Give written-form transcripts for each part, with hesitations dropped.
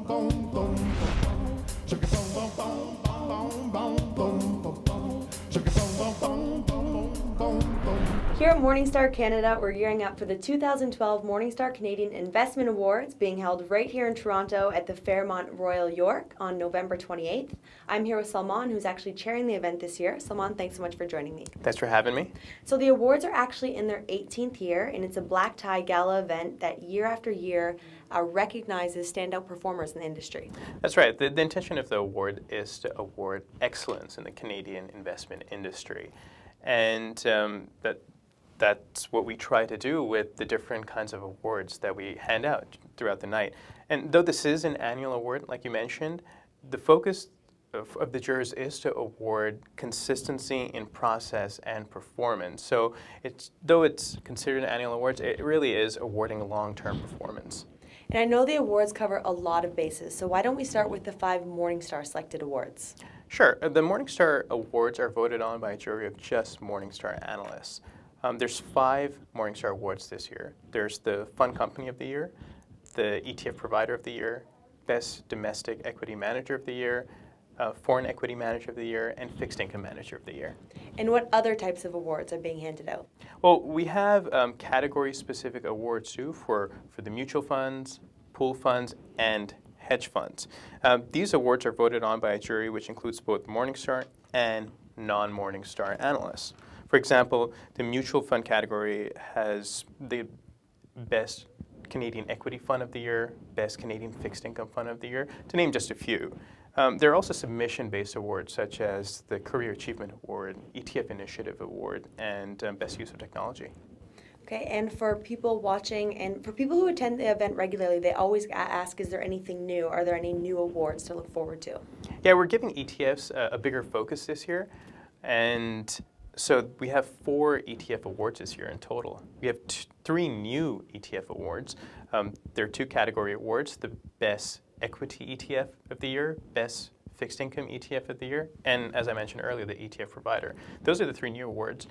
Here at Morningstar Canada, we're gearing up for the 2012 Morningstar Canadian Investment Awards being held right here in Toronto at the Fairmont Royal York on November 28th. I'm here with Salman, who's actually chairing the event this year. Salman, thanks so much for joining me. Thanks for having me. So the awards are actually in their 18th year, and it's a black tie gala event that year after year recognizes standout performers in the industry. That's right. The intention of the award is to award excellence in the Canadian investment industry. And that's what we try to do with the different kinds of awards that we hand out throughout the night. And though this is an annual award, like you mentioned, the focus of the jurors is to award consistency in process and performance. So though it's considered an annual award, it really is awarding long-term performance. And I know the awards cover a lot of bases, so why don't we start with the 5 Morningstar selected awards? Sure. The Morningstar Awards are voted on by a jury of just Morningstar analysts. There's 5 Morningstar Awards this year. There's the Fund Company of the Year, the ETF Provider of the Year, Best Domestic Equity Manager of the Year, Foreign Equity Manager of the Year, and Fixed Income Manager of the Year. And what other types of awards are being handed out? Well, we have category-specific awards too for the mutual funds, pool funds, and hedge funds. These awards are voted on by a jury which includes both Morningstar and non-Morningstar analysts. For example, the mutual fund category has the Best Canadian Equity Fund of the Year, Best Canadian Fixed Income Fund of the Year, to name just a few. There are also submission-based awards such as the Career Achievement Award, ETF Initiative Award, and Best Use of Technology. Okay, and for people watching and for people who attend the event regularly, they always ask, is there anything new? Are there any new awards to look forward to? Yeah, we're giving ETFs a bigger focus this year. And so we have 4 ETF awards this year in total. We have 3 new ETF awards. There are 2 category awards, the Best Equity ETF of the Year, Best Fixed Income ETF of the Year, and as I mentioned earlier, the ETF Provider. Those are the 3 new awards.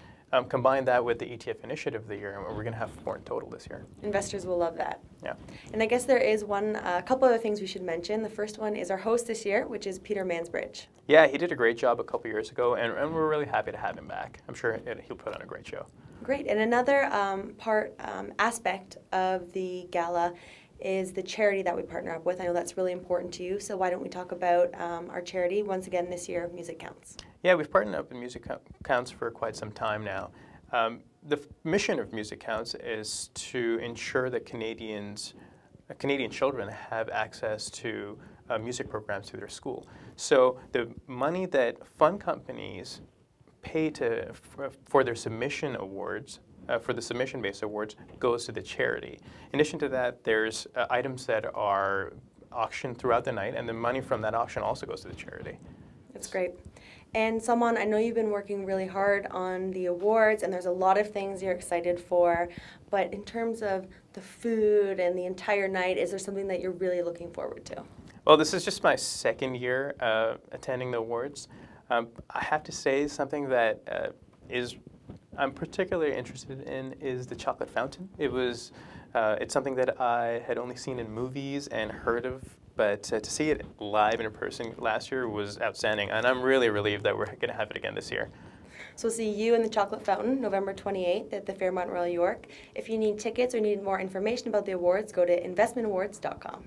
Combine that with the ETF Initiative of the Year, and we're going to have 4 in total this year. Investors will love that. Yeah. And I guess there is a couple other things we should mention. The first one is our host this year, which is Peter Mansbridge. Yeah, he did a great job a couple years ago, and we're really happy to have him back. I'm sure he'll put on a great show. Great. And another aspect of the gala is the charity that we partner up with. I know that's really important to you, so why don't we talk about our charity once again this year, Music Counts. Yeah, we've partnered up with Music Counts for quite some time now. The mission of Music Counts is to ensure that Canadian children have access to music programs through their school. So the money that fund companies pay for their submission awards, for the submission-based awards, goes to the charity. In addition to that, there's items that are auctioned throughout the night, and the money from that auction also goes to the charity. That's great. And Salman, I know you've been working really hard on the awards, and there's a lot of things you're excited for, but in terms of the food and the entire night, is there something that you're really looking forward to? Well, this is just my 2nd year attending the awards. I have to say something that I'm particularly interested in is the chocolate fountain. It's something that I had only seen in movies and heard of, but to see it live and in person last year was outstanding, and I'm really relieved that we're going to have it again this year. So we'll see you in the chocolate fountain November 28th at the Fairmont Royal York. If you need tickets or need more information about the awards, go to investmentawards.com.